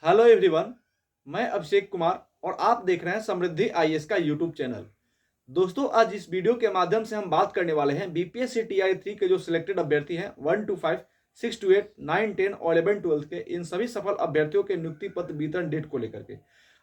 Hello everyone. मैं अभिषेक कुमार और आप देख रहे हैं समृद्धि आईएएस का यूट्यूब चैनल। दोस्तों, आज इस वीडियो के माध्यम से हम बात करने वाले हैं बीपीएससी टीआई 3 के जो सिलेक्टेड अभ्यर्थी हैं 1 to 5, 6 to 8, 9, 10 और 11, 12 के इन सभी सफल अभ्यर्थियों के नियुक्ति पत्र वितरण डेट को लेकर के।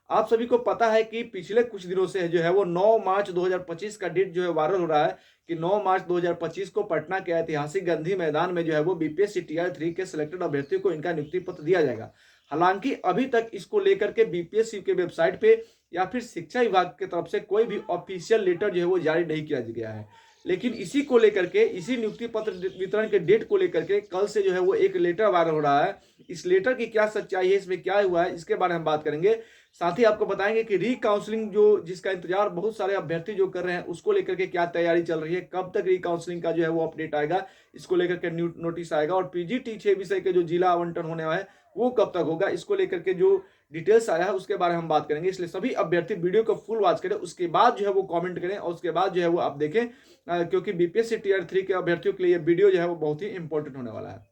आप सभी को पता है कि पिछले कुछ दिनों से जो है वो 9 मार्च 2025 का डेट जो है वायरल हो रहा है कि 9 मार्च 2025 को पटना के ऐतिहासिक गांधी मैदान में जो है वो बीपीएससी टीआई 3 के सिलेक्टेड अभ्यर्थियों को इनका नियुक्ति पत्र दिया जाएगा। हालांकि अभी तक इसको लेकर के बीपीएससी के वेबसाइट पे या फिर शिक्षा विभाग की तरफ से कोई भी ऑफिशियल लेटर जो है वो जारी नहीं किया गया है। लेकिन इसी को लेकर के, इसी नियुक्ति पत्र वितरण के डेट को लेकर के कल से जो है वो एक लेटर वायरल हो रहा है। इस लेटर की क्या सच्चाई है, इसमें क्या हुआ है, इसके बारे में हम बात करेंगे। साथ ही आपको बताएंगे कि री काउंसलिंग जो जिसका इंतजार बहुत सारे अभ्यर्थी जो कर रहे हैं उसको लेकर के क्या तैयारी चल रही है, कब तक री काउंसलिंग का जो है वो अपडेट आएगा, इसको लेकर के नोटिस आएगा, और पीजीटी 6 विषय के जो जिला आवंटन होने वाला है वो कब तक होगा, इसको लेकर के जो डिटेल्स आया है उसके बारे में हम बात करेंगे। इसलिए सभी अभ्यर्थी वीडियो को फुल वॉच करें, उसके बाद जो है वो कमेंट करें और उसके बाद जो है वो आप देखें, क्योंकि बीपीएससी टीआर 3 के अभ्यर्थियों के लिए वीडियो जो है वो बहुत ही इंपॉर्टेंट होने वाला है।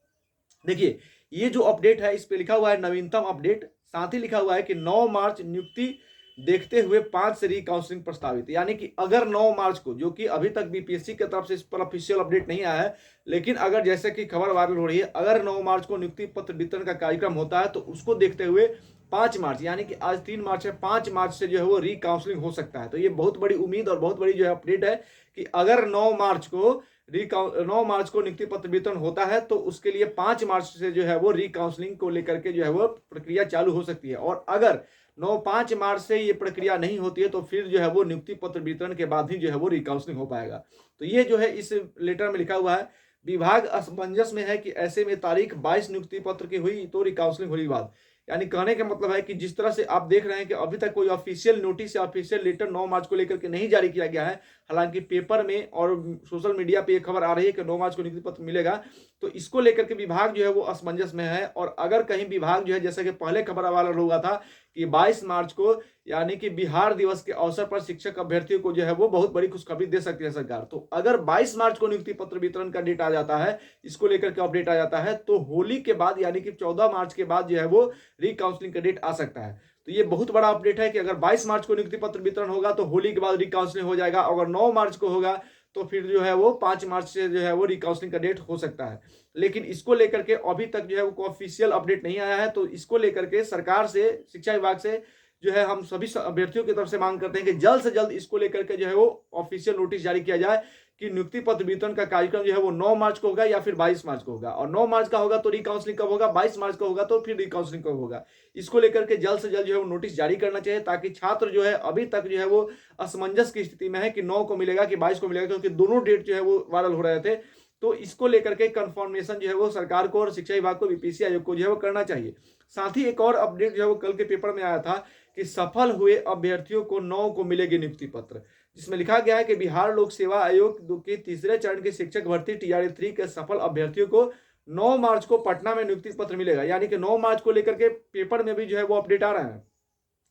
देखिए, ये जो अपडेट है इस पे लिखा हुआ है नवीनतम अपडेट, साथ ही लिखा हुआ है कि 9 मार्च नियुक्ति देखते हुए 5 से री काउंसलिंग प्रस्तावित। यानी कि अगर 9 मार्च को, जो कि अभी तक बीपीएससी की तरफ से इस पर ऑफिशियल अपडेट नहीं आया है, लेकिन अगर जैसे कि खबर वायरल हो रही है, अगर 9 मार्च को नियुक्ति पत्र वितरण का कार्यक्रम होता है तो उसको देखते हुए 5 मार्च, यानी कि आज 3 मार्च है, 5 मार्च से जो है वो री काउंसलिंग हो सकता है। तो ये बहुत बड़ी उम्मीद और बहुत बड़ी जो है अपडेट है कि अगर 9 मार्च को 9 मार्च को नियुक्ति पत्र वितरण होता है तो उसके लिए 5 मार्च से जो है वो री काउंसलिंग को लेकर के जो है वो प्रक्रिया चालू हो सकती है। और अगर 5 मार्च से ये प्रक्रिया नहीं होती है तो फिर जो है वो नियुक्ति पत्र वितरण के बाद ही जो है वो री काउंसलिंग हो पाएगा। तो ये जो है इस लेटर में लिखा हुआ है। विभाग असमंजस में है कि ऐसे में तारीख 22 नियुक्ति पत्र की हुई तो री काउंसलिंग होने के बाद, यानी कहने का मतलब है कि जिस तरह से आप देख रहे हैं कि अभी तक कोई ऑफिशियल नोटिस या ऑफिशियल लेटर 9 मार्च को लेकर के नहीं जारी किया गया है। हालांकि पेपर में और सोशल मीडिया पे ये खबर आ रही है कि 9 मार्च को नियुक्ति पत्र मिलेगा, तो इसको लेकर के विभाग जो है वो असमंजस में है। और अगर कहीं विभाग जो है, जैसे कि पहले खबर वायरल हुआ था कि 22 मार्च को यानी कि बिहार दिवस के अवसर पर शिक्षक अभ्यर्थियों को जो है वो बहुत बड़ी खुशखबरी दे सकती है सरकार। तो अगर 22 मार्च को नियुक्ति पत्र वितरण का डेट आ जाता है, इसको लेकर के अपडेट आ जाता है, तो होली के बाद यानी कि 14 मार्च के बाद जो है वो री काउंसलिंग का डेट आ सकता है। तो ये बहुत बड़ा अपडेट है कि अगर 22 मार्च को नियुक्ति पत्र वितरण होगा तो होली के बाद री काउंसलिंग हो जाएगा। अगर 9 मार्च को होगा तो फिर जो है वो 5 मार्च से जो है वो री काउंसलिंग का डेट हो सकता है। लेकिन इसको लेकर के अभी तक जो है वो ऑफिशियल अपडेट नहीं आया है। तो इसको लेकर के सरकार से, शिक्षा विभाग से जो है हम सभी अभ्यर्थियों की तरफ से मांग करते हैं कि जल्द से जल्द इसको लेकर के जो है वो ऑफिशियल नोटिस जारी किया जाए कि नियुक्ति पत्र वितरण का कार्यक्रम जो है वो 9 मार्च को होगा या फिर 22 मार्च को होगा। और 9 मार्च का होगा तो री काउंसलिंग कब होगा, 22 मार्च का होगा तो फिर री काउंसलिंग कब होगा, इसको लेकर के जल्द से जल्द जो है वो नोटिस जारी करना चाहिए, ताकि छात्र जो है अभी तक जो है वो असमंजस की स्थिति में है कि 9 को मिलेगा कि 22 को मिलेगा, क्योंकि दोनों डेट जो है वो वायरल हो रहे थे। तो इसको लेकर के कंफर्मेशन जो है वो सरकार को और शिक्षा विभाग को, बीपीएससी आयोग को जो है वो करना चाहिए। साथ ही एक और अपडेट जो है वो कल के पेपर में आया था कि सफल हुए अभ्यर्थियों को 9 को मिलेगी नियुक्ति पत्र, जिसमें लिखा गया है कि बिहार लोक सेवा आयोग के तीसरे चरण के शिक्षक भर्ती टीआरई 3 के सफल अभ्यर्थियों को 9 मार्च को पटना में नियुक्ति पत्र मिलेगा। यानी कि 9 मार्च को लेकर के पेपर में भी जो है वो अपडेट आ रहा है।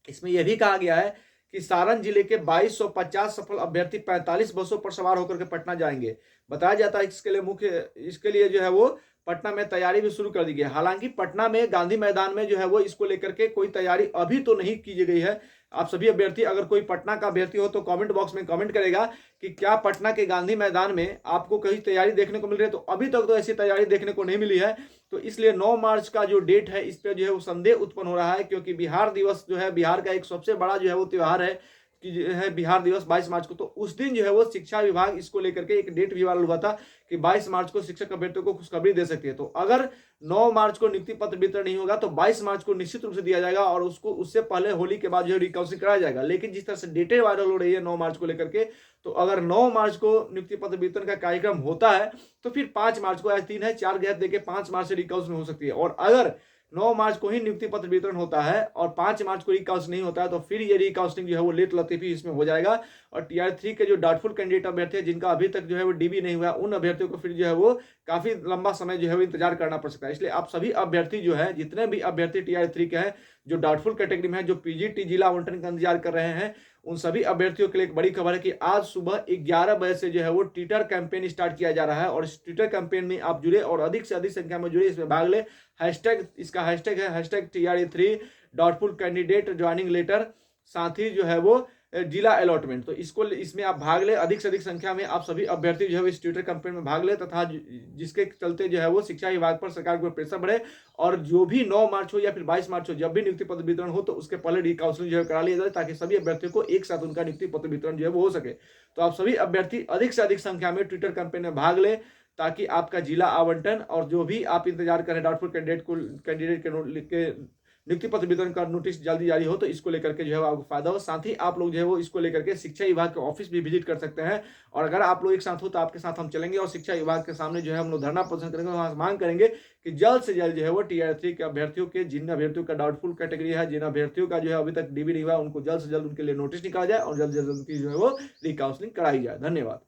इसमें यह भी कहा गया है कि सारण जिले के 2250 सफल अभ्यर्थी 45 बसों पर सवार होकर के पटना जाएंगे। बताया जाता है इसके लिए जो है वो पटना में तैयारी भी शुरू कर दी गई है। हालांकि पटना में गांधी मैदान में जो है वो इसको लेकर के कोई तैयारी अभी तो नहीं की गई है। आप सभी अभ्यर्थी, अगर कोई पटना का अभ्यर्थी हो तो कमेंट बॉक्स में कमेंट करेगा कि क्या पटना के गांधी मैदान में आपको कहीं तैयारी देखने को मिल रही है। तो अभी तक तो ऐसी तैयारी देखने को नहीं मिली है। तो इसलिए 9 मार्च का जो डेट है इस पर जो है वो संदेह उत्पन्न हो रहा है, क्योंकि बिहार दिवस जो है बिहार का एक सबसे बड़ा जो है वो त्यौहार है कि जो है बिहार दिवस 22 मार्च को। तो उस दिन जो है वो शिक्षा विभाग इसको लेकर के एक डेट भी वायरल हुआ था कि 22 मार्च को शिक्षक अभ्यर्थियों को खुशखबरी दे सकती है। तो अगर 9 मार्च को नियुक्ति पत्र वितरण नहीं होगा तो 22 मार्च को निश्चित रूप से दिया जाएगा और उसको उससे पहले होली के बाद जो है रिकाउंसिलिंग कराया जाएगा। लेकिन जिस तरह से डेटें वायरल हो रही है 9 मार्च को लेकर के, तो अगर 9 मार्च को नियुक्ति पत्र वितरण का कार्यक्रम होता है तो फिर 5 मार्च को, आज 3 है, 4 गैप देके 5 मार्च से रिकाउंसिलिंग हो सकती है। और अगर 9 मार्च को ही नियुक्ति पत्र वितरण होता है और 5 मार्च को रिकाउंसिलिंग नहीं होता है तो फिर ये रिकाउंसिलिंग जो है वो लेट लतीफी इसमें हो जाएगा। और टीआर 3 के जो डाउटफुल कैंडिडेट अभ्यर्थी है जिनका अभी तक जो है वो डीबी नहीं हुआ, उन अभ्यर्थियों को फिर जो है वो काफी लंबा समय जो है वो इंतजार करना पड़ सकता है। इसलिए आप सभी अभ्यर्थी जो है, जितने भी अभ्यर्थी टीआर 3 के हैं जो डाउटफुल कैटेगरी में है, जो पीजीटी जिला आवंटन का इंतजार कर रहे हैं, उन सभी अभ्यर्थियों के लिए एक बड़ी खबर है कि आज सुबह 11 बजे से जो है वो ट्विटर कैंपेन स्टार्ट किया जा रहा है और इस ट्विटर कैंपेन में आप जुड़े और अधिक से अधिक संख्या में जुड़े, इसमें भाग ले। हैशटैग, इसका हैशटैग है हैशटैग TRA3 डॉटफुल कैंडिडेट ज्वाइनिंग लेटर, साथ ही जो है वो जिला अलॉटमेंट। तो इसमें आप भाग ले, अधिक से अधिक संख्या में आप सभी अभ्यर्थी जो है इस ट्विटर कैंपेन में भाग ले, तथा जिसके चलते जो है वो शिक्षा विभाग पर सरकार को प्रेशर बढ़े और जो भी 9 मार्च हो या फिर 22 मार्च हो, जब भी नियुक्ति पत्र वितरण हो तो उसके पहले री काउंसलिंग जो है करा लिया जाए, ताकि सभी अभ्यर्थियों को एक साथ उनका नियुक्ति पत्र वितरण जो है वो हो सके। तो आप सभी अभ्यर्थी अधिक से अधिक संख्या में ट्विटर कैंपेन में भाग ले, ताकि आपका जिला आवंटन और जो भी आप इंतजार करें डाउटफुल कैंडिडेट के नियुक्ति पत्र वितरण का नोटिस जल्दी जारी हो, तो इसको लेकर के जो है आपको फायदा हो। साथ ही आप लोग जो है वो इसको लेकर के शिक्षा विभाग के ऑफिस भी विजिट कर सकते हैं, और अगर आप लोग एक साथ हो तो आपके साथ हम चलेंगे और शिक्षा विभाग के सामने जो है हम लोग धरना प्रदर्शन करेंगे, वहां मांग करेंगे कि जल्द से जल्द जो है वो TR3 के अभ्यर्थियों के, जिन अभ्यर्थियों का डाउटफुल कैटेगरी है, जिन अभ्यर्थियों का जो है अभी तक DB नहीं हुआ, उनको जल्द से जल्द उनके लिए नोटिस निकाला जाए और जल्द से जल्द उनकी जो है वो री काउंसलिंग कराई जाए। धन्यवाद।